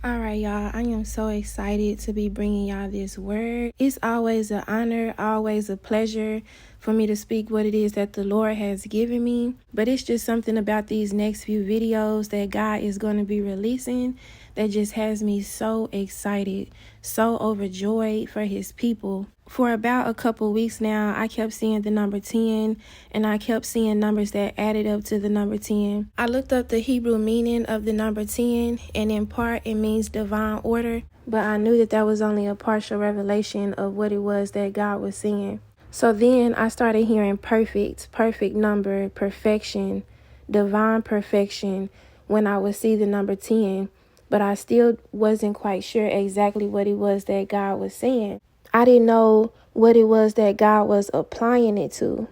All right, y'all, I am so excited to be bringing y'all this word. It's always an honor, always a pleasure for me to speak what it is that the Lord has given me. But it's just something about these next few videos that God is going to be releasing that just has me so excited, so overjoyed for his people. For about a couple weeks now, I kept seeing the number 10, and I kept seeing numbers that added up to the number 10. I looked up the Hebrew meaning of the number 10, and in part it means divine order, but I knew that was only a partial revelation of what it was that God was saying. So then I started hearing perfect number, perfection, divine perfection when I would see the number 10, but I still wasn't quite sure exactly what it was that God was saying. I didn't know what it was that God was applying it to.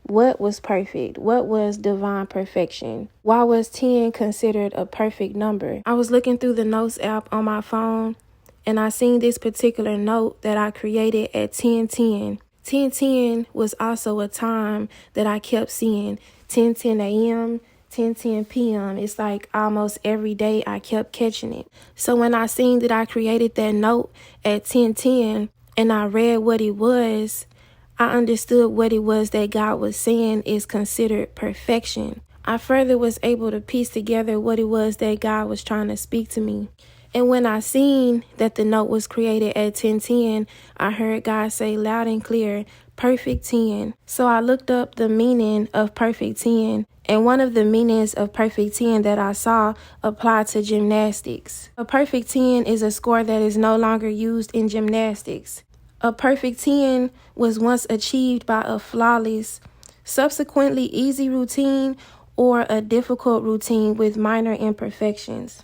What was perfect? What was divine perfection? Why was 10 considered a perfect number? I was looking through the notes app on my phone, and I seen this particular note that I created at 10:10. 10:10 was also a time that I kept seeing. 10:10 a.m., 10:10 p.m. It's like almost every day I kept catching it. So when I seen that I created that note at 10:10 and I read what it was, I understood what it was that God was saying is considered perfection. I further was able to piece together what it was that God was trying to speak to me. And when I seen that the note was created at 10:10, I heard God say loud and clear, perfect 10. So I looked up the meaning of perfect 10, and one of the meanings of perfect 10 that I saw applied to gymnastics. A perfect 10 is a score that is no longer used in gymnastics. A perfect 10 was once achieved by a flawless, subsequently easy routine or a difficult routine with minor imperfections.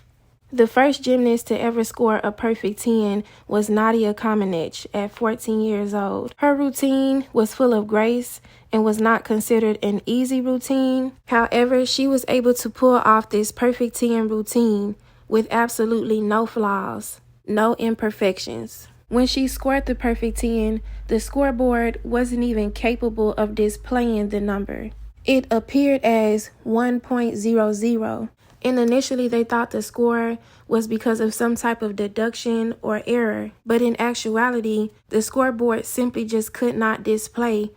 The first gymnast to ever score a perfect 10 was Nadia Comaneci at 14 years old. Her routine was full of grace and was not considered an easy routine. However, she was able to pull off this perfect 10 routine with absolutely no flaws, no imperfections. When she scored the perfect 10, the scoreboard wasn't even capable of displaying the number. It appeared as 1.00. And initially they thought the score was because of some type of deduction or error. But in actuality, the scoreboard simply just could not display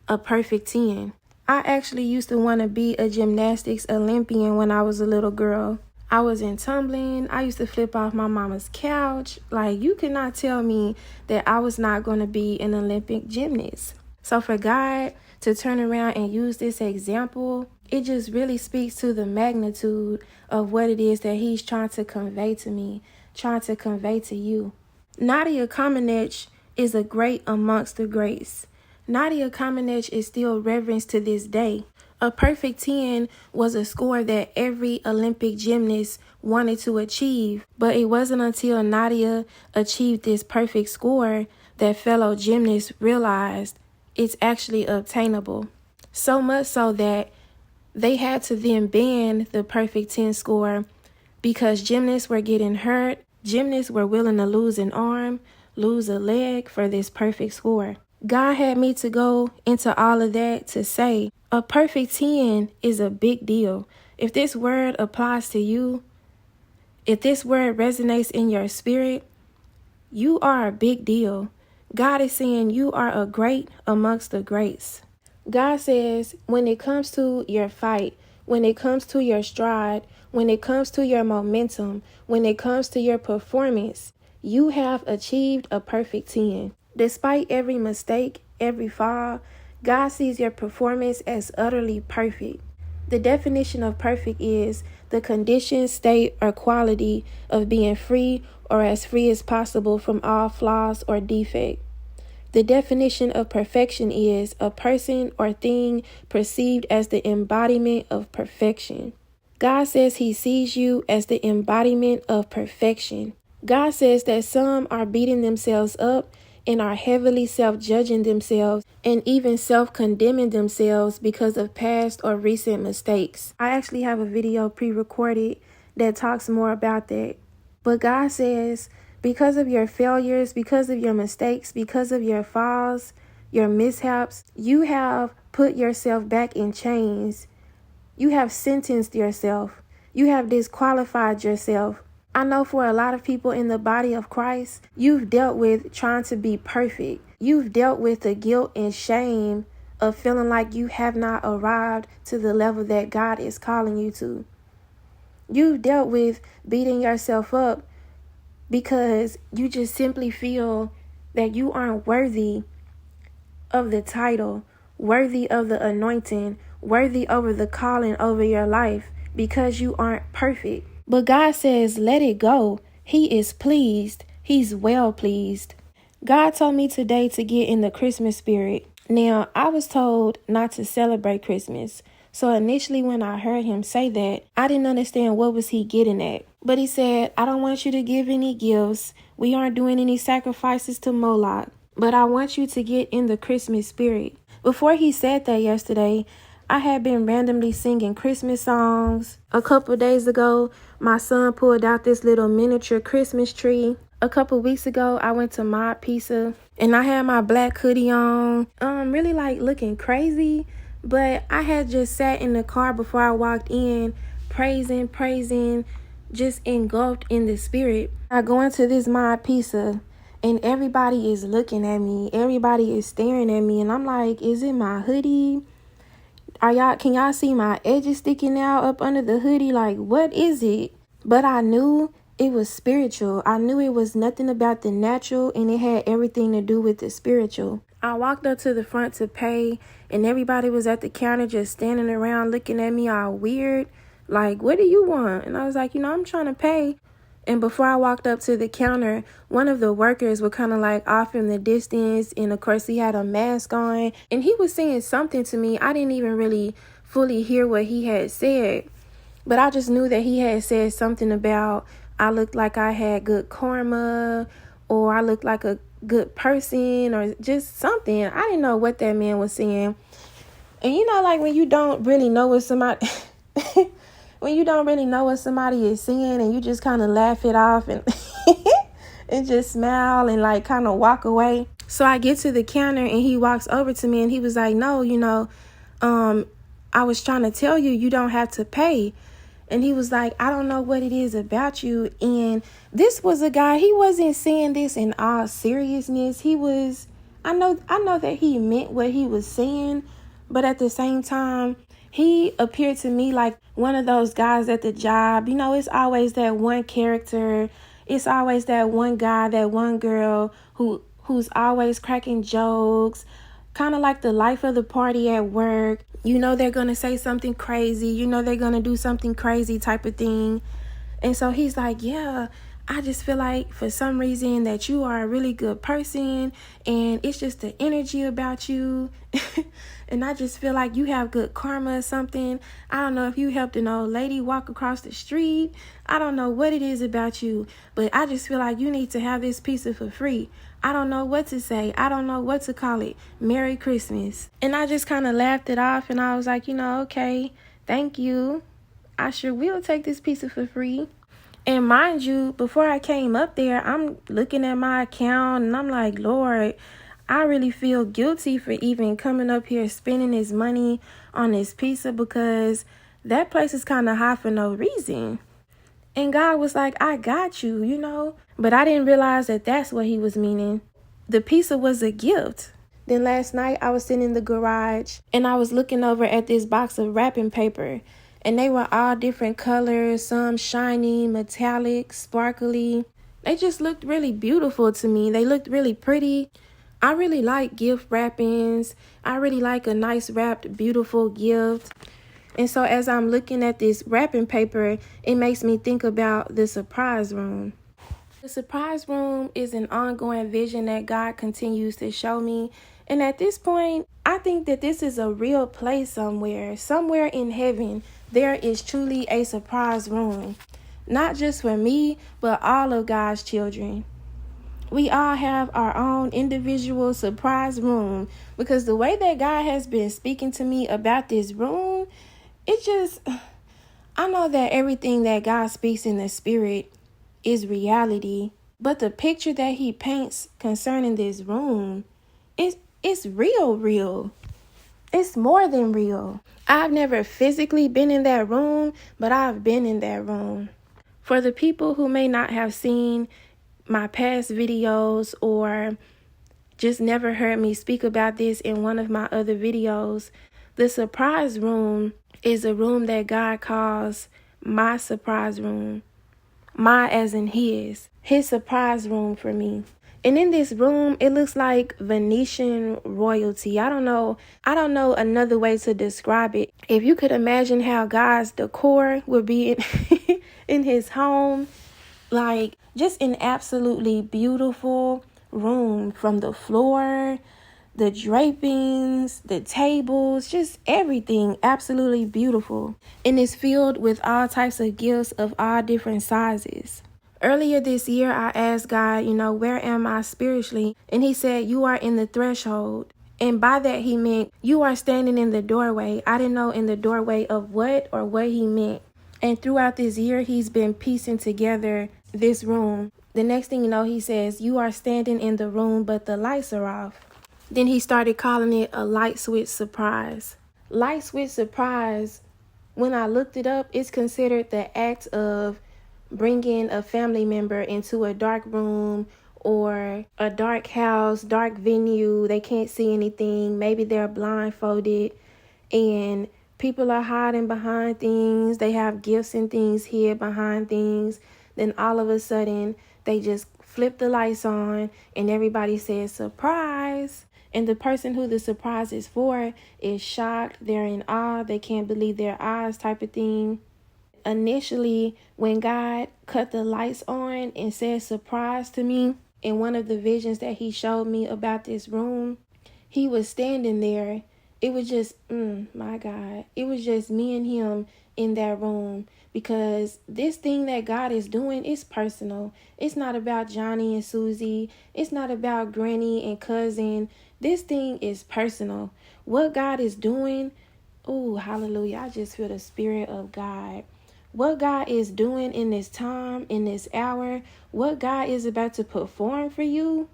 a perfect 10. I actually used to want to be a gymnastics Olympian when I was a little girl. I was in tumbling. I used to flip off my mama's couch. Like, you could not tell me that I was not going to be an Olympic gymnast. So for God to turn around and use this example, it just really speaks to the magnitude of what it is that he's trying to convey to me, trying to convey to you. Nadia Comaneci is a great amongst the greats. Nadia Comaneci is still reverenced to this day. A perfect 10 was a score that every Olympic gymnast wanted to achieve, but it wasn't until Nadia achieved this perfect score that fellow gymnasts realized it's actually obtainable. So much so that they had to then ban the perfect 10 score because gymnasts were getting hurt. Gymnasts were willing to lose an arm, lose a leg for this perfect score. God had me to go into all of that to say a perfect 10 is a big deal. If this word applies to you, if this word resonates in your spirit, you are a big deal. God is saying you are a great amongst the greats. God says when it comes to your fight, when it comes to your stride, when it comes to your momentum, when it comes to your performance, you have achieved a perfect 10. Despite every mistake, every fall, God sees your performance as utterly perfect. The definition of perfect is the condition, state, or quality of being free or as free as possible from all flaws or defect. The definition of perfection is a person or thing perceived as the embodiment of perfection. God says he sees you as the embodiment of perfection. God says that some are beating themselves up and are heavily self-judging themselves and even self-condemning themselves because of past or recent mistakes. I actually have a video pre-recorded that talks more about that. But God says, because of your failures, because of your mistakes, because of your falls, your mishaps, you have put yourself back in chains. You have sentenced yourself. You have disqualified yourself I know for a lot of people in the body of Christ, you've dealt with trying to be perfect. You've dealt with the guilt and shame of feeling like you have not arrived to the level that God is calling you to. You've dealt with beating yourself up because you just simply feel that you aren't worthy of the title, worthy of the anointing, worthy over the calling over your life because you aren't perfect. But God says, let it go. He is pleased. He's well pleased. God told me today to get in the Christmas spirit. Now, I was told not to celebrate Christmas. So initially when I heard him say that, I didn't understand what was he getting at. But he said, I don't want you to give any gifts. We aren't doing any sacrifices to Moloch. But I want you to get in the Christmas spirit. Before he said that yesterday, I had been randomly singing Christmas songs. A couple days ago, my son pulled out this little miniature Christmas tree. A couple weeks ago, I went to Mod Pizza and I had my black hoodie on. Really like looking crazy, but I had just sat in the car before I walked in, praising, just engulfed in the spirit. I go into this Mod Pizza and everybody is looking at me. Everybody is staring at me and I'm like, is it my hoodie? Can y'all see my edges sticking out up under the hoodie? Like, what is it? But I knew it was spiritual. I knew it was nothing about the natural and it had everything to do with the spiritual. I walked up to the front to pay and everybody was at the counter just standing around looking at me all weird. Like, what do you want? And I was like, I'm trying to pay. And before I walked up to the counter, one of the workers was kind of like off in the distance. And of course, he had a mask on. And he was saying something to me. I didn't even really fully hear what he had said. But I just knew that he had said something about I looked like I had good karma or I looked like a good person or just something. I didn't know what that man was saying. And like when you don't really know what somebody... when you don't really know what somebody is saying and you just kind of laugh it off and and just smile and like kind of walk away. So I get to the counter and he walks over to me and he was like, no, I was trying to tell you, you don't have to pay. And he was like, I don't know what it is about you. And this was a guy, he wasn't saying this in all seriousness. I know that he meant what he was saying, but at the same time, he appeared to me like one of those guys at the job. It's always that one character. It's always that one guy, that one girl who's always cracking jokes, kind of like the life of the party at work. They're going to say something crazy. They're going to do something crazy type of thing. And so he's like, yeah, I just feel like for some reason that you are a really good person and it's just the energy about you. And I just feel like you have good karma or something. I don't know if you helped an old lady walk across the street. I don't know what it is about you, but I just feel like you need to have this pizza for free. I don't know what to say. I don't know what to call it. Merry Christmas. And I just kind of laughed it off and I was like, okay, thank you. I sure will take this pizza for free. And mind you, before I came up there, I'm looking at my account and I'm like, Lord, I really feel guilty for even coming up here spending this money on this pizza because that place is kind of high for no reason. And God was like, I got you, But I didn't realize that that's what he was meaning. The pizza was a gift. Then last night I was sitting in the garage and I was looking over at this box of wrapping paper. And they were all different colors, some shiny, metallic, sparkly. They just looked really beautiful to me. They looked really pretty. I really like gift wrappings. I really like a nice wrapped, beautiful gift. And so as I'm looking at this wrapping paper, it makes me think about the surprise room. The surprise room is an ongoing vision that God continues to show me. And at this point, I think that this is a real place somewhere in heaven. There is truly a surprise room, not just for me, but all of God's children. We all have our own individual surprise room because the way that God has been speaking to me about this room, I know that everything that God speaks in the spirit is reality, but the picture that he paints concerning this room, it's real. It's more than real. I've never physically been in that room, but I've been in that room. For the people who may not have seen my past videos or just never heard me speak about this in one of my other videos, the surprise room is a room that God calls my surprise room. My as in his surprise room for me. And in this room, it looks like Venetian royalty. I don't know another way to describe it. If you could imagine how God's decor would be in his home, like just an absolutely beautiful room, from the floor, the drapings, the tables, just everything absolutely beautiful. And it's filled with all types of gifts of all different sizes. Earlier this year, I asked God, where am I spiritually? And he said, you are in the threshold. And by that, he meant you are standing in the doorway. I didn't know in the doorway of what or what he meant. And throughout this year, he's been piecing together this room. The next thing you know, he says, you are standing in the room, but the lights are off. Then he started calling it a light switch surprise. Light switch surprise, when I looked it up, it's considered the act of bringing a family member into a dark room or a dark house, dark venue. They can't see anything. Maybe they're blindfolded and people are hiding behind things. They have gifts and things hid behind things. Then all of a sudden, they just flip the lights on and everybody says surprise. And the person who the surprise is for is shocked. They're in awe. They can't believe their eyes, type of thing. Initially, when God cut the lights on and said surprise to me, in one of the visions that he showed me about this room, he was standing there. It was just, my God, it was just me and him in that room, because this thing that God is doing is personal. It's not about Johnny and Susie. It's not about Granny and cousin. This thing is personal. What God is doing, oh, hallelujah, I just feel the Spirit of God. What God is doing in this time, in this hour, what God is about to perform for you,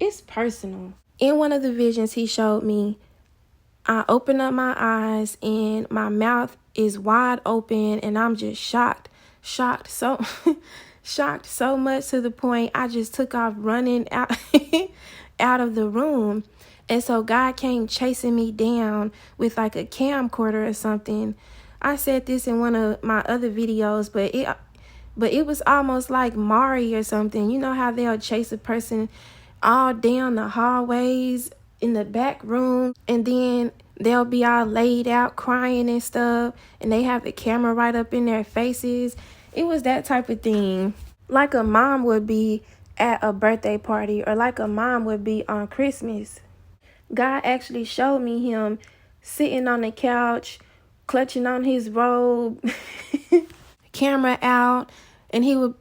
it's personal. In one of the visions he showed me, I open up my eyes and my mouth is wide open and I'm just shocked so shocked so much to the point I just took off running out out of the room. And so God came chasing me down with like a camcorder or something. I said this in one of my other videos, but it was almost like Mari or something. You know how they'll chase a person all down the hallways in the back room, and then they'll be all laid out crying and stuff, and they have the camera right up in their faces. It was that type of thing, like a mom would be at a birthday party or like a mom would be on Christmas. God actually showed me him sitting on the couch, clutching on his robe, camera out, and he would,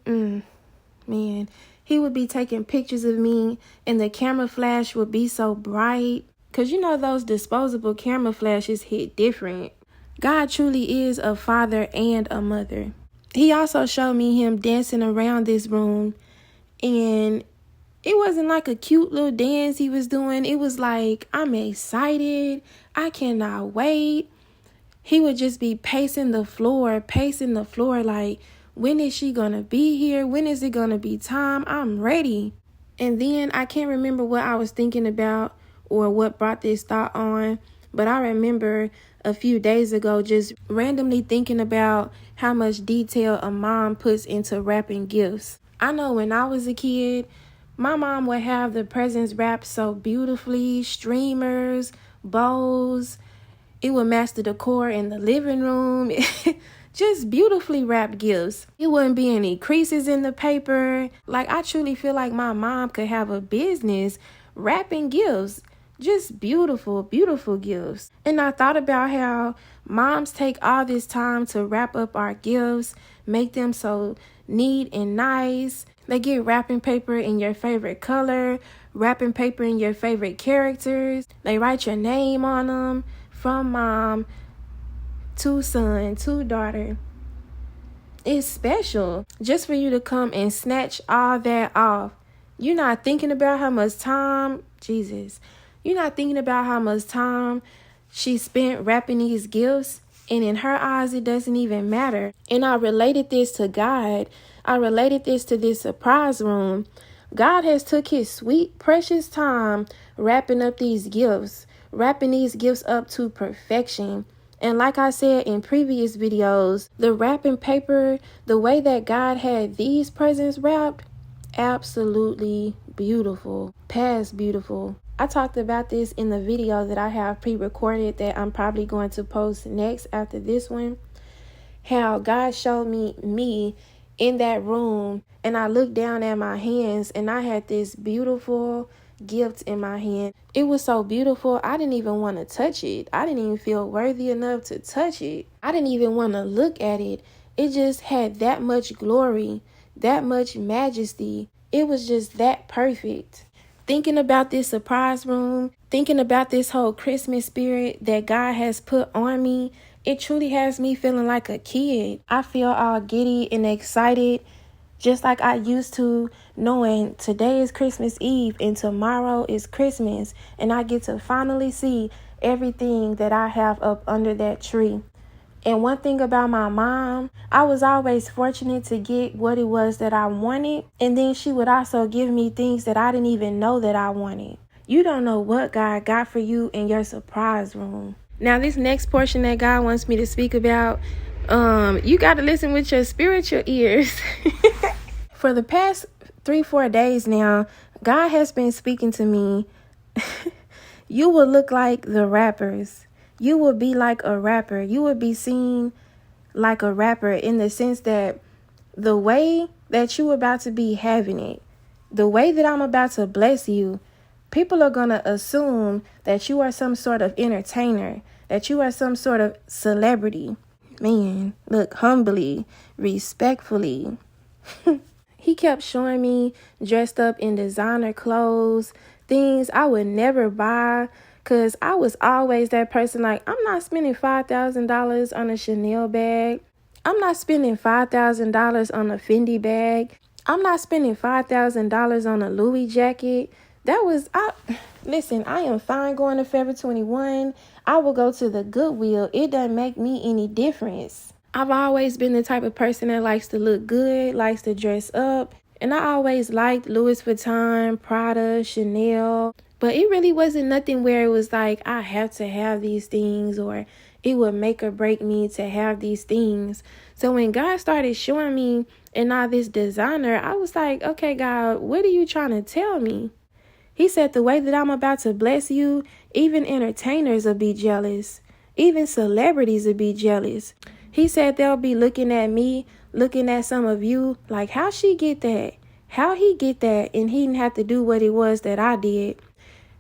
he would be taking pictures of me, and the camera flash would be so bright. Because those disposable camera flashes hit different. God truly is a father and a mother. He also showed me him dancing around this room, and it wasn't like a cute little dance he was doing. It was like, I'm excited. I cannot wait. He would just be pacing the floor like, when is she going to be here? When is it going to be time? I'm ready. And then I can't remember what I was thinking about or what brought this thought on, but I remember a few days ago just randomly thinking about how much detail a mom puts into wrapping gifts. I know when I was a kid, my mom would have the presents wrapped so beautifully, streamers, bows. It would match the decor in the living room. Just beautifully wrapped gifts. It wouldn't be any creases in the paper. Like, I truly feel like my mom could have a business wrapping gifts. Just beautiful, beautiful gifts. And I thought about how moms take all this time to wrap up our gifts, make them so neat and nice. They get wrapping paper in your favorite color, wrapping paper in your favorite characters. They write your name on them, from mom to son to daughter. It's special just for you to come and snatch all that off. You're not thinking about how much time, Jesus, you're not thinking about how much time she spent wrapping these gifts, And in her eyes, it doesn't even matter. And I related this to God. I related this to this surprise room. God has took his sweet, precious time wrapping up these gifts, wrapping these gifts up to perfection. And like I said in previous videos, the wrapping paper, the way that God had these presents wrapped, absolutely beautiful, past beautiful. I talked about this in the video that I have pre-recorded that I'm probably going to post next after this one. How God showed me in that room, and I looked down at my hands and I had this beautiful gift in my hand. It was so beautiful, I didn't even want to touch it. I didn't even feel worthy enough to touch it. I didn't even want to look at it. It just had that much glory, that much majesty. It was just that perfect. Thinking about this surprise room, thinking about this whole Christmas spirit that God has put on me, it truly has me feeling like a kid. I feel all giddy and excited, just like I used to, knowing today is Christmas Eve and tomorrow is Christmas, and I get to finally see everything that I have up under that tree. And one thing about my mom, I was always fortunate to get what it was that I wanted. And then she would also give me things that I didn't even know that I wanted. You don't know what God got for you in your surprise room. Now, this next portion that God wants me to speak about, you got to listen with your spiritual ears. For the past 3-4 days now, God has been speaking to me. You will look like the rappers. You will be like a rapper. You will be seen like a rapper in the sense that the way that you about to be having it, the way that I'm about to bless you, people are going to assume that you are some sort of entertainer, that you are some sort of celebrity. Man, look, humbly, respectfully. He kept showing me dressed up in designer clothes, things I would never buy. Because I was always that person like, I'm not spending $5,000 on a Chanel bag. I'm not spending $5,000 on a Fendi bag. I'm not spending $5,000 on a Louis jacket. Listen, I am fine going to Forever 21. I will go to the Goodwill. It doesn't make me any difference. I've always been the type of person that likes to look good, likes to dress up. And I always liked Louis Vuitton, Prada, Chanel. But it really wasn't nothing where it was like, I have to have these things or it would make or break me to have these things. So when God started showing me and all this designer, I was like, okay, God, what are you trying to tell me? He said, the way that I'm about to bless you, even entertainers will be jealous. Even celebrities will be jealous. He said they'll be looking at me, looking at some of you, like, how she get that? How he get that? And he didn't have to do what it was that I did.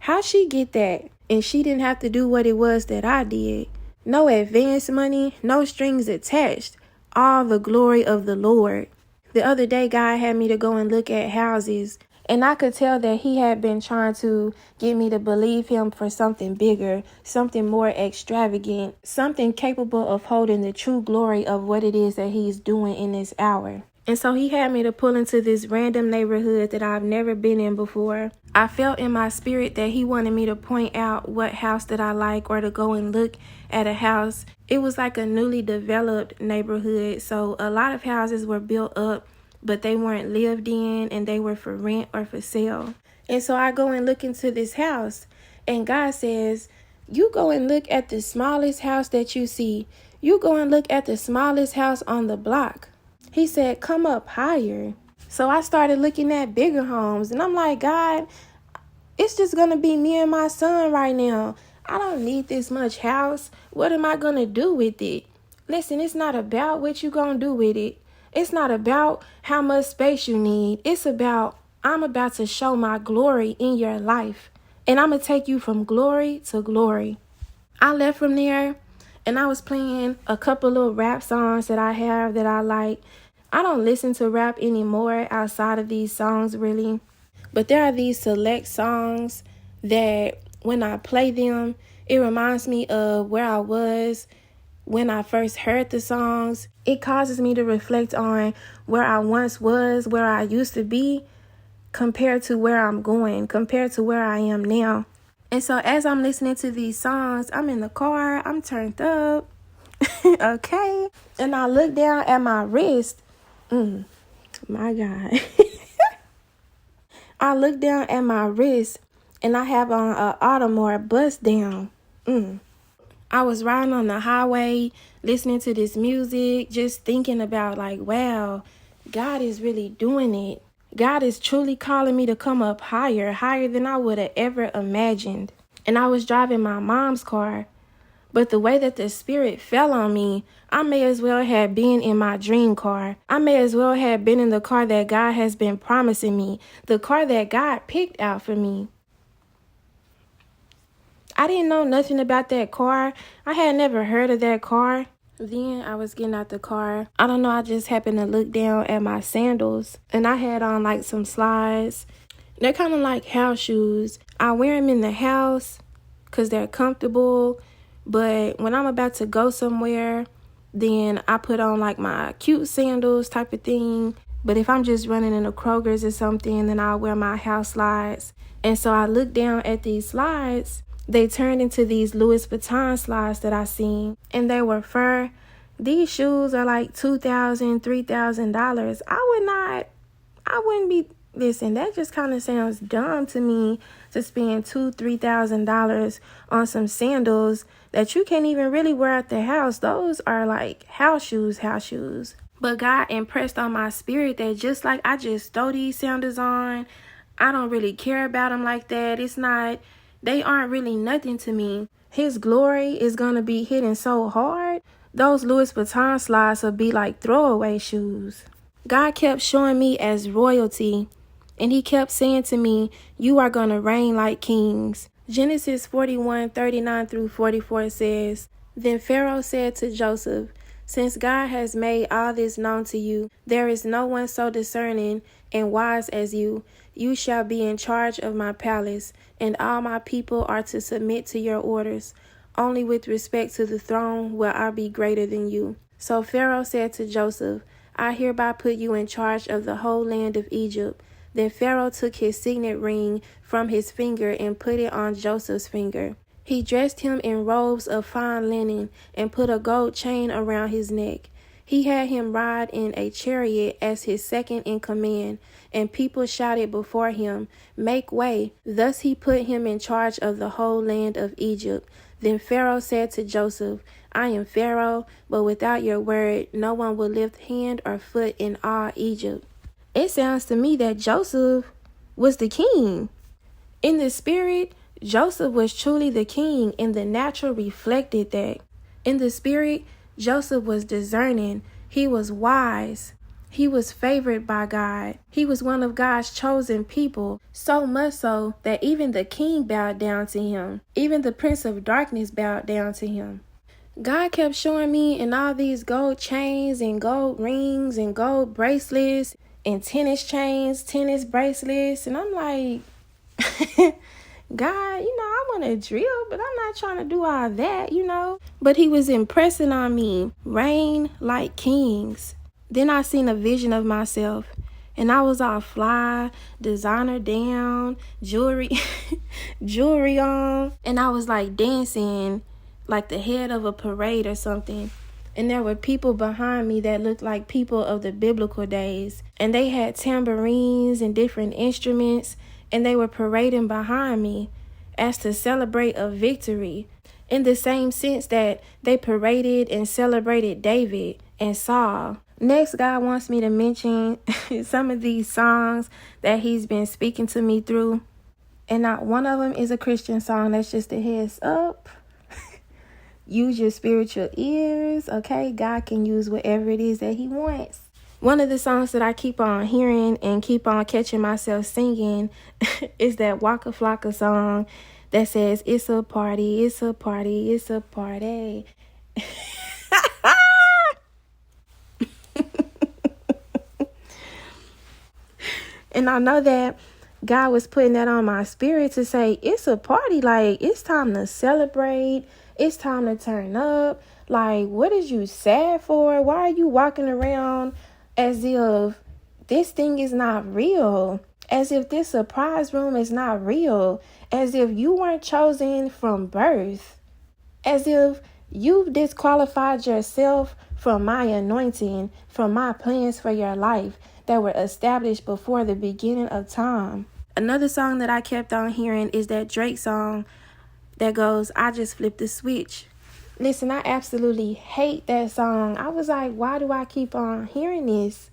How she get that? And she didn't have to do what it was that I did. No advance money, no strings attached. All the glory of the Lord. The other day, God had me to go and look at houses. And I could tell that he had been trying to get me to believe him for something bigger, something more extravagant, something capable of holding the true glory of what it is that he's doing in this hour. And so he had me to pull into this random neighborhood that I've never been in before. I felt in my spirit that he wanted me to point out what house that I like or to go and look at a house. It was like a newly developed neighborhood. So a lot of houses were built up, but they weren't lived in and they were for rent or for sale. And so I go and look into this house and God says, you go and look at the smallest house that you see. You go and look at the smallest house on the block. He said, come up higher. So I started looking at bigger homes and I'm like, God, it's just going to be me and my son right now. I don't need this much house. What am I going to do with it? Listen, it's not about what you're going to do with it. It's not about how much space you need. It's about, I'm about to show my glory in your life. And I'm going to take you from glory to glory. I left from there and I was playing a couple little rap songs that I have that I like. I don't listen to rap anymore outside of these songs really. But there are these select songs that when I play them, it reminds me of where I was when I first heard the songs. It causes me to reflect on where I once was, where I used to be, compared to where I'm going, compared to where I am now. And so as I'm listening to these songs, I'm in the car, I'm turned up, Okay. And I look down at my wrist. My God. I look down at my wrist and I have on a Audemars bust down. I was riding on the highway, listening to this music, just thinking about like, wow, God is really doing it. God is truly calling me to come up higher, higher than I would have ever imagined. And I was driving my mom's car, but the way that the Spirit fell on me, I may as well have been in my dream car. I may as well have been in the car that God has been promising me, the car that God picked out for me. I didn't know nothing about that car. I had never heard of that car. Then I was getting out the car. I don't know, I just happened to look down at my sandals and I had on like some slides. They're kind of like house shoes. I wear them in the house because they're comfortable. But when I'm about to go somewhere, then I put on like my cute sandals type of thing. But if I'm just running in the Kroger's or something, then I'll wear my house slides. And so I looked down at these slides. They turned into these Louis Vuitton slides that I seen. And they were fur. These shoes are like $2,000, $3,000. I wouldn't be, listen, that just kind of sounds dumb to me to spend $2,000, $3,000 on some sandals that you can't even really wear at the house. Those are like house shoes. But God impressed on my spirit that just like I just throw these sandals on, I don't really care about them like that. They aren't really nothing to me. His glory is going to be hidden so hard. Those Louis Vuitton slides will be like throwaway shoes. God kept showing me as royalty. And he kept saying to me, you are going to reign like kings. Genesis 41:39 through 44 says, Then Pharaoh said to Joseph, Since God has made all this known to you, there is no one so discerning and wise as you. You shall be in charge of my palace, and all my people are to submit to your orders. Only with respect to the throne will I be greater than you. So Pharaoh said to Joseph, I hereby put you in charge of the whole land of Egypt. Then Pharaoh took his signet ring from his finger and put it on Joseph's finger. He dressed him in robes of fine linen and put a gold chain around his neck. He had him ride in a chariot as his second in command, and people shouted before him, Make way! Thus he put him in charge of the whole land of Egypt. Then Pharaoh said to Joseph, I am Pharaoh, but without your word, no one will lift hand or foot in all Egypt. It sounds to me that Joseph was the king. In the spirit, Joseph was truly the king, and the natural reflected that. In the spirit, Joseph was discerning. He was wise. He was favored by God. He was one of God's chosen people, so much so that even the king bowed down to him. Even the prince of darkness bowed down to him. God kept showing me in all these gold chains and gold rings and gold bracelets and tennis chains, tennis bracelets. And I'm like, God, I want to drill, but I'm not trying to do all that. But he was impressing on me, reign like kings. Then I seen a vision of myself, and I was all fly, designer down, jewelry on. And I was like dancing like the head of a parade or something. And there were people behind me that looked like people of the biblical days. And they had tambourines and different instruments. And they were parading behind me as to celebrate a victory. In the same sense that they paraded and celebrated David and Saul. Next, God wants me to mention some of these songs that he's been speaking to me through. And not one of them is a Christian song. That's just a heads up. Use your spiritual ears, okay? God can use whatever it is that he wants. One of the songs that I keep on hearing and keep on catching myself singing is that Waka Flocka song that says, It's a party, it's a party, it's a party. And I know that God was putting that on my spirit to say, it's a party. Like, it's time to celebrate. It's time to turn up. Like, what is you sad for? Why are you walking around as if this thing is not real? As if this surprise room is not real? As if you weren't chosen from birth? As if You disqualified yourself from my anointing, from my plans for your life that were established before the beginning of time. Another song that I kept on hearing is that Drake song that goes, I just flipped the switch. Listen, I absolutely hate that song. I was like, why do I keep on hearing this?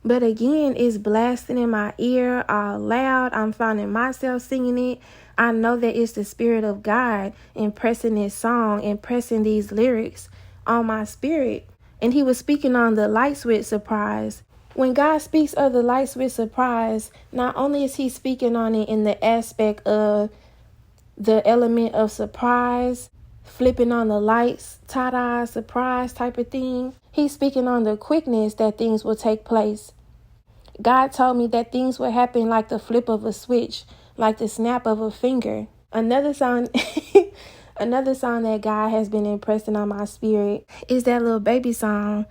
But again, it's blasting in my ear all loud. I'm finding myself singing it. I know that it's the Spirit of God impressing this song, impressing these lyrics on my spirit. And he was speaking on the light switch surprise. When God speaks of the light switch surprise, not only is he speaking on it in the aspect of the element of surprise, flipping on the lights, ta-da, surprise type of thing. He's speaking on the quickness that things will take place. God told me that things will happen like the flip of a switch, like the snap of a finger. Another song that God has been impressing on my spirit is that little baby song.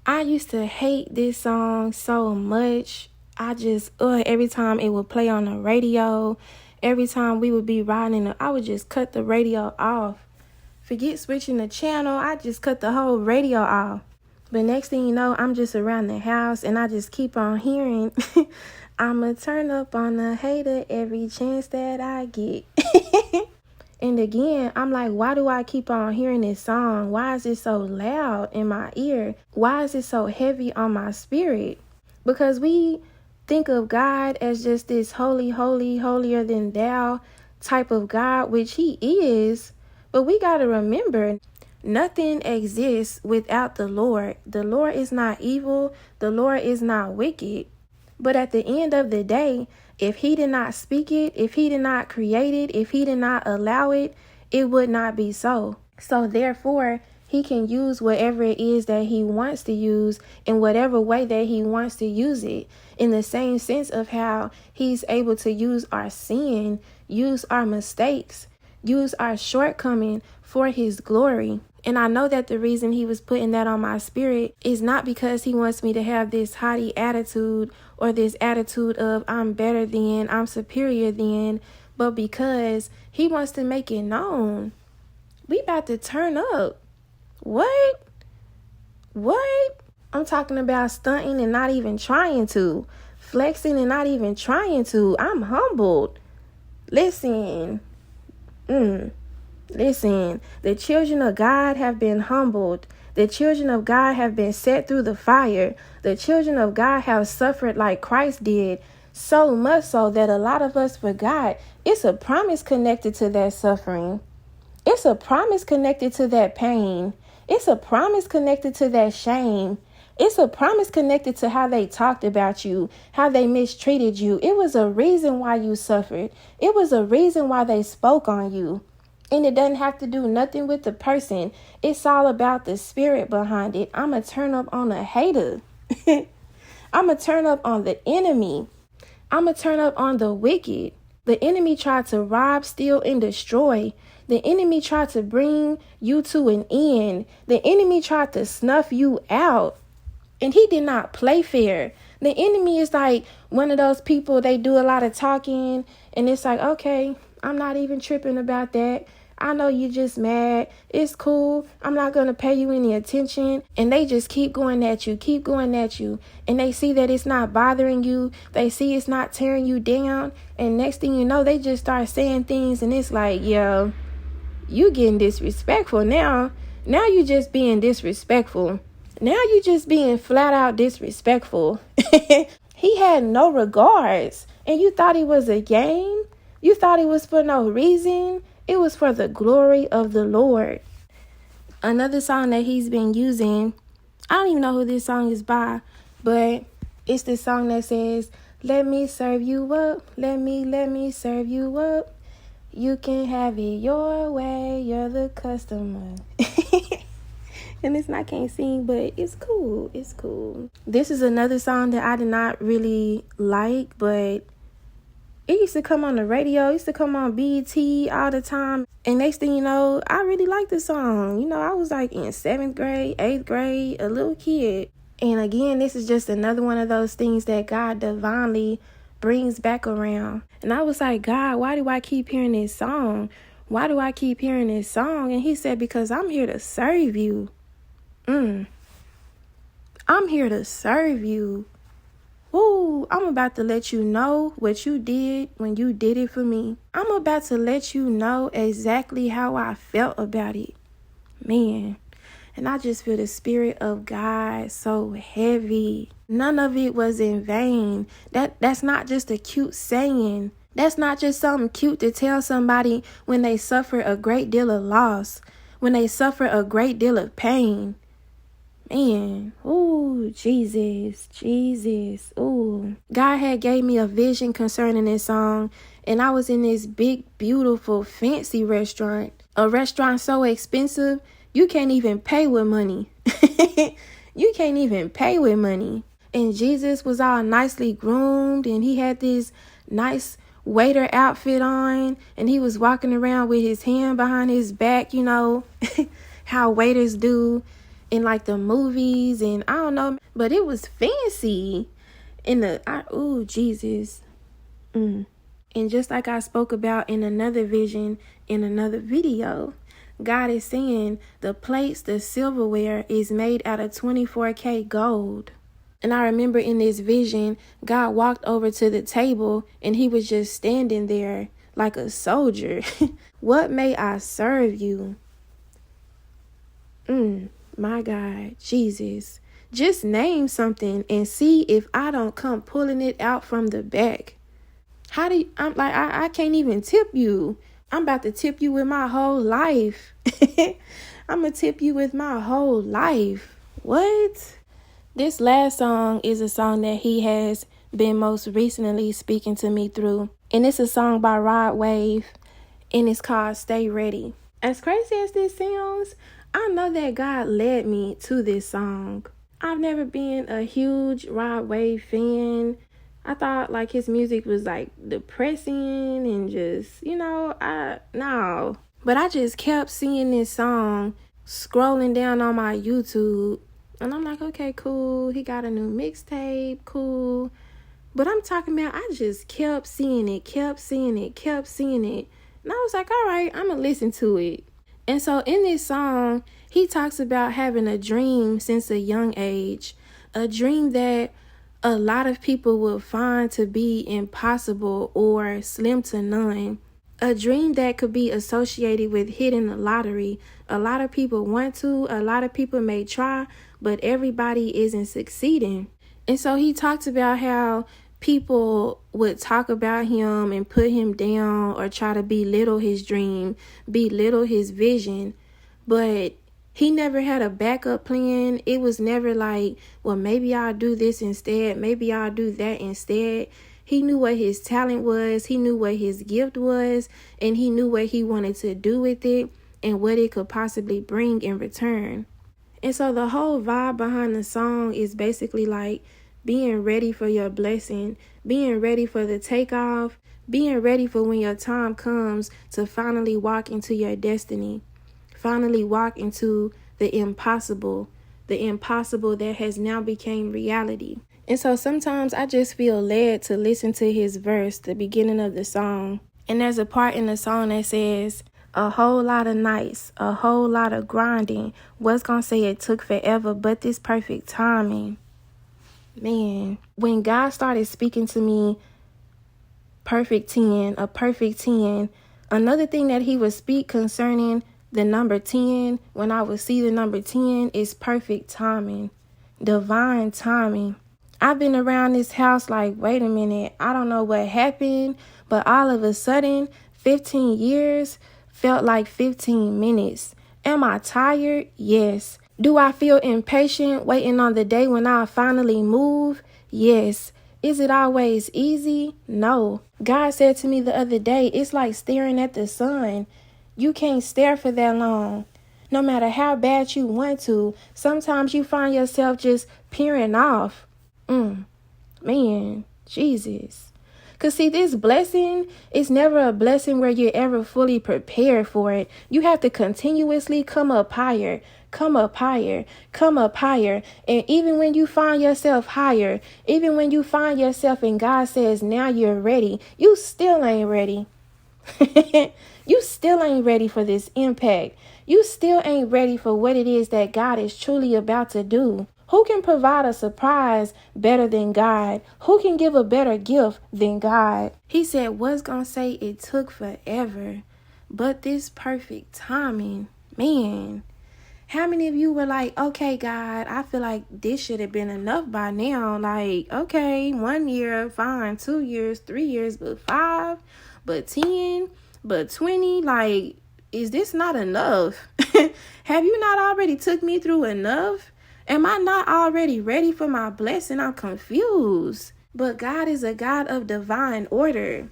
I used to hate this song so much. I just, every time it would play on the radio, every time we would be riding, I would just cut the radio off. Forget switching the channel, I just cut the whole radio off. But next thing you know, I'm just around the house and I just keep on hearing, I'ma turn up on a hater every chance that I get. And again, I'm like, why do I keep on hearing this song? Why is it so loud in my ear? Why is it so heavy on my spirit? Because we think of God as just this holy, holy, holier than thou type of God, which he is. But we got to remember, nothing exists without the Lord. The Lord is not evil. The Lord is not wicked. But at the end of the day, if he did not speak it, if he did not create it, if he did not allow it, it would not be so. So therefore, he can use whatever it is that he wants to use in whatever way that he wants to use it. In the same sense of how he's able to use our sin, use our mistakes, use our shortcoming for his glory. And I know that the reason he was putting that on my spirit is not because he wants me to have this haughty attitude or this attitude of I'm better than, I'm superior than, but because he wants to make it known. We about to turn up. What? I'm talking about stunting and not even trying to. Flexing and not even trying to. I'm humbled. Listen, the children of God have been humbled. The children of God have been set through the fire. The children of God have suffered like Christ did, so much so that a lot of us forgot. It's a promise connected to that suffering. It's a promise connected to that pain. It's a promise connected to that shame. It's a promise connected to how they talked about you, how they mistreated you. It was a reason why you suffered. It was a reason why they spoke on you. And it doesn't have to do nothing with the person. It's all about the spirit behind it. I'm going to turn up on a hater. I'm going to turn up on the enemy. I'm going to turn up on the wicked. The enemy tried to rob, steal, and destroy. The enemy tried to bring you to an end. The enemy tried to snuff you out. And he did not play fair. The enemy is like one of those people, they do a lot of talking. And it's like, okay, I'm not even tripping about that. I know you're just mad. It's cool. I'm not going to pay you any attention. And they just keep going at you, And they see that it's not bothering you. They see it's not tearing you down. And next thing you know, they just start saying things. And it's like, yo, you getting disrespectful now. Now you just being disrespectful. Now you just being flat out disrespectful. He had no regards. And you thought it was a game? You thought it was for no reason? It was for the glory of the Lord. Another song that he's been using, I don't even know who this song is by, but it's the song that says, let me serve you up, let me serve you up. You can have it your way, you're the customer. And I can't sing, but it's cool. It's cool. This is another song that I did not really like, but it used to come on the radio. It used to come on BET all the time. And next thing you know, I really liked the song. You know, I was like in 7th grade, 8th grade, a little kid. And again, this is just another one of those things that God divinely brings back around. And I was like, God, why do I keep hearing this song? why do I keep hearing this song? And he said, because I'm here to serve you. I'm here to serve you. Ooh, I'm about to let you know what you did when you did it for me. I'm about to let you know exactly how I felt about it. Man. And I just feel the Spirit of God so heavy. None of it was in vain. That's not just a cute saying. That's not just something cute to tell somebody when they suffer a great deal of loss, when they suffer a great deal of pain. Man, ooh, Jesus, ooh. God had gave me a vision concerning this song, and I was in this big, beautiful, fancy restaurant. A restaurant so expensive, you can't even pay with money. You can't even pay with money. And Jesus was all nicely groomed, and he had this nice waiter outfit on, and he was walking around with his hand behind his back, you know, how waiters do in like the movies, and I don't know, but it was fancy. Jesus. And just like I spoke about in another vision, in another video, God is saying the plates, the silverware is made out of 24K gold. And I remember in this vision, God walked over to the table and he was just standing there like a soldier. What may I serve you? My God, Jesus. Just name something and see if I don't come pulling it out from the back. I can't even tip you. I'm about to tip you with my whole life. I'm going to tip you with my whole life. What? This last song is a song that he has been most recently speaking to me through. And it's a song by Rod Wave, and it's called Stay Ready. As crazy as this sounds, I know that God led me to this song. I've never been a huge Rod Wave fan. I thought like his music was like depressing and just, no. But I just kept seeing this song scrolling down on my YouTube. And I'm like, okay, cool. He got a new mixtape, cool. But I'm talking about, I just kept seeing it. And I was like, all right, I'm going to listen to it. And so in this song, he talks about having a dream since a young age. A dream that a lot of people will find to be impossible or slim to none. A dream that could be associated with hitting the lottery. A lot of people want to, a lot of people may try, but everybody isn't succeeding. And so he talks about how people would talk about him and put him down or try to belittle his dream, belittle his vision. But he never had a backup plan. It was never like, well, maybe I'll do this instead. Maybe I'll do that instead. He knew what his talent was. He knew what his gift was. And he knew what he wanted to do with it and what it could possibly bring in return. And so the whole vibe behind the song is basically like being ready for your blessing, being ready for the takeoff, being ready for when your time comes to finally walk into your destiny, finally walk into the impossible that has now become reality. And so sometimes I just feel led to listen to his verse, the beginning of the song. And there's a part in the song that says, a whole lot of nights, a whole lot of grinding. Was gonna say it took forever, but this perfect timing. Man, when God started speaking to me, a perfect 10, another thing that he would speak concerning the number 10, when I would see the number 10, is perfect timing, divine timing. I've been around this house like, wait a minute, I don't know what happened, but all of a sudden, 15 years felt like 15 minutes. Am I tired? Yes. Do I feel impatient waiting on the day when I'll finally move? Yes. Is it always easy? No. God said to me the other day, it's like staring at the sun. You can't stare for that long. No matter how bad you want to, sometimes you find yourself just peering off. Man, Jesus. Because see, this blessing is never a blessing where you're ever fully prepared for it. You have to continuously come up higher. And even when you find yourself higher, even when you find yourself and God says, now you're ready, you still ain't ready. You still ain't ready for this impact. You still ain't ready for what it is that God is truly about to do. Who can provide a surprise better than God? Who can give a better gift than God? He said, what's gonna say it took forever, but this perfect timing? Man, how many of you were like, okay, God, I feel like this should have been enough by now. Like, okay, 1 year, fine, 2 years, 3 years, but 5, but 10, but 20, like, is this not enough? Have you not already took me through enough? Am I not already ready for my blessing? I'm confused. But God is a God of divine order.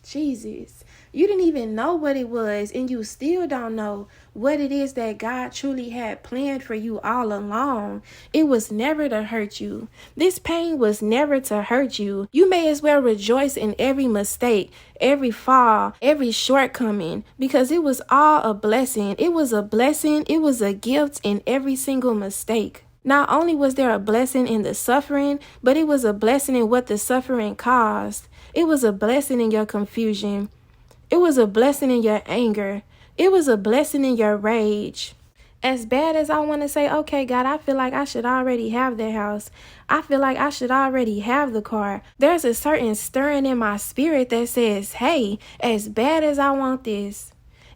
Jesus. You didn't even know what it was, and you still don't know what it is that God truly had planned for you all along. It was never to hurt you. This pain was never to hurt you. You may as well rejoice in every mistake, every fall, every shortcoming, because it was all a blessing. It was a blessing. It was a gift in every single mistake. Not only was there a blessing in the suffering, but it was a blessing in what the suffering caused. It was a blessing in your confusion. It was a blessing in your anger. It was a blessing in your rage. As bad as I want to say, okay, God, I feel like I should already have the house. I feel like I should already have the car. There's a certain stirring in my spirit that says, hey, as bad as I want this,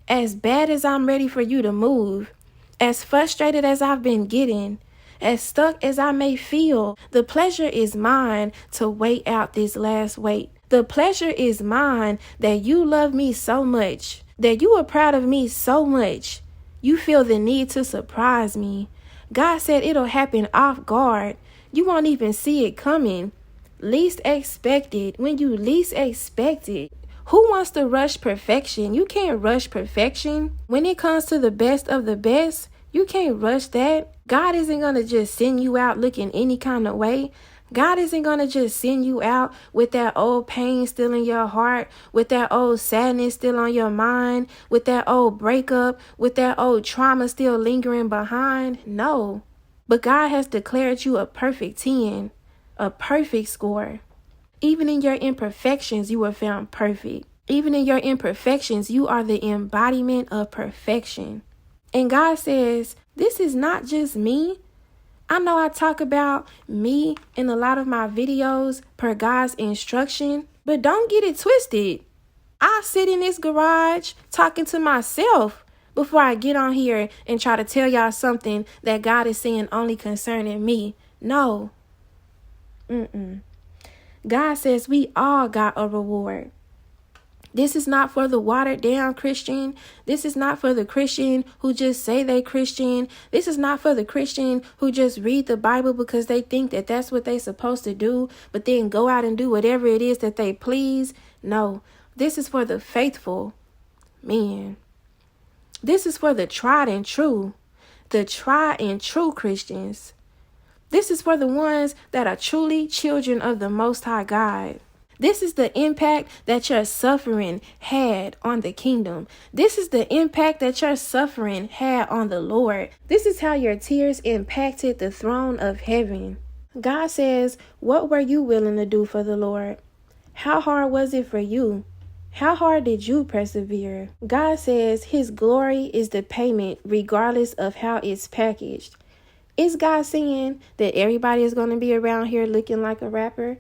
as bad as I'm ready for you to move, as frustrated as I've been getting, as stuck as I may feel, the pleasure is mine to wait out this last wait. The pleasure is mine that you love me so much, that you are proud of me so much. You feel the need to surprise me. God said it'll happen off guard. You won't even see it coming. Least expected, when you least expect it. Who wants to rush perfection? You can't rush perfection. When it comes to the best of the best, you can't rush that. God isn't going to just send you out looking any kind of way. God isn't going to just send you out with that old pain still in your heart, with that old sadness still on your mind, with that old breakup, with that old trauma still lingering behind. No. But God has declared you a perfect 10, a perfect score. Even in your imperfections, you were found perfect. Even in your imperfections, you are the embodiment of perfection. And God says, this is not just me. I know I talk about me in a lot of my videos per God's instruction, but don't get it twisted. I sit in this garage talking to myself before I get on here and try to tell y'all something that God is saying only concerning me. No. God says we all got a reward. This is not for the watered down Christian. This is not for the Christian who just say they Christian. This is not for the Christian who just read the Bible because they think that that's what they supposed to do, but then go out and do whatever it is that they please. No, this is for the faithful. Man, this is for the tried and true Christians. This is for the ones that are truly children of the Most High God. This is the impact that your suffering had on the kingdom. This is the impact that your suffering had on the Lord. This is how your tears impacted the throne of heaven. God says, what were you willing to do for the Lord? How hard was it for you? How hard did you persevere? God says his glory is the payment regardless of how it's packaged. Is God saying that everybody is going to be around here looking like a rapper?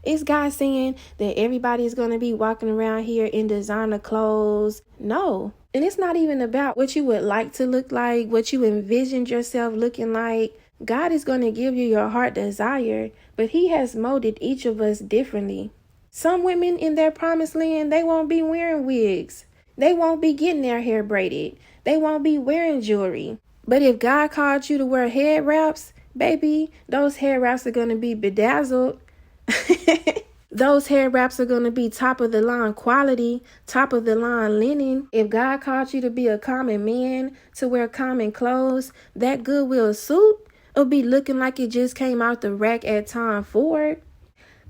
Is God saying that everybody is going to be walking around here in designer clothes? No. And it's not even about what you would like to look like, what you envisioned yourself looking like. God is going to give you your heart desire, but he has molded each of us differently. Some women in their promised land, they won't be wearing wigs. They won't be getting their hair braided. They won't be wearing jewelry. But if God called you to wear head wraps, baby, those hair wraps are going to be bedazzled. Those hair wraps are going to be top of the line quality, top of the line linen. If God called you to be a common man, to wear common clothes, that Goodwill suit will be looking like it just came out the rack at Tom Ford.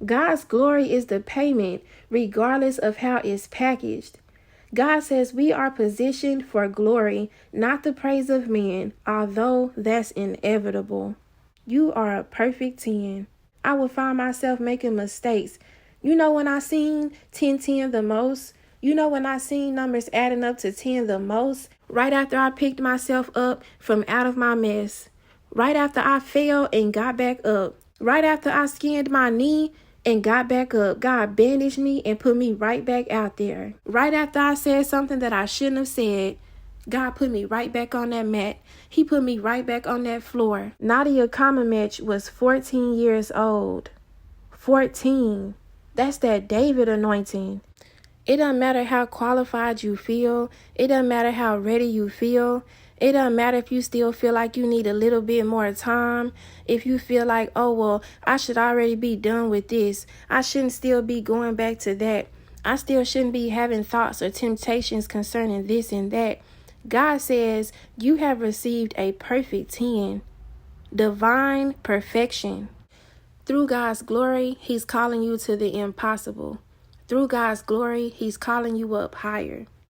God's glory is the payment, regardless of how it's packaged. God says we are positioned for glory, not the praise of men, although that's inevitable. You are a perfect 10. I will find myself making mistakes. You know when I seen 10-10 the most? You know when I seen numbers adding up to 10 the most? Right after I picked myself up from out of my mess. Right after I fell and got back up. Right after I skinned my knee and got back up. God bandaged me and put me right back out there. Right after I said something that I shouldn't have said, God put me right back on that mat. He put me right back on that floor. Nadia Comaneci was 14 years old. 14. That's that David anointing. It doesn't matter how qualified you feel. It doesn't matter how ready you feel. It doesn't matter if you still feel like you need a little bit more time. If you feel like, oh, well, I should already be done with this. I shouldn't still be going back to that. I still shouldn't be having thoughts or temptations concerning this and that. God says you have received a perfect 10. Divine perfection. Through God's glory, He's calling you to the impossible. Through God's glory, He's calling you up higher.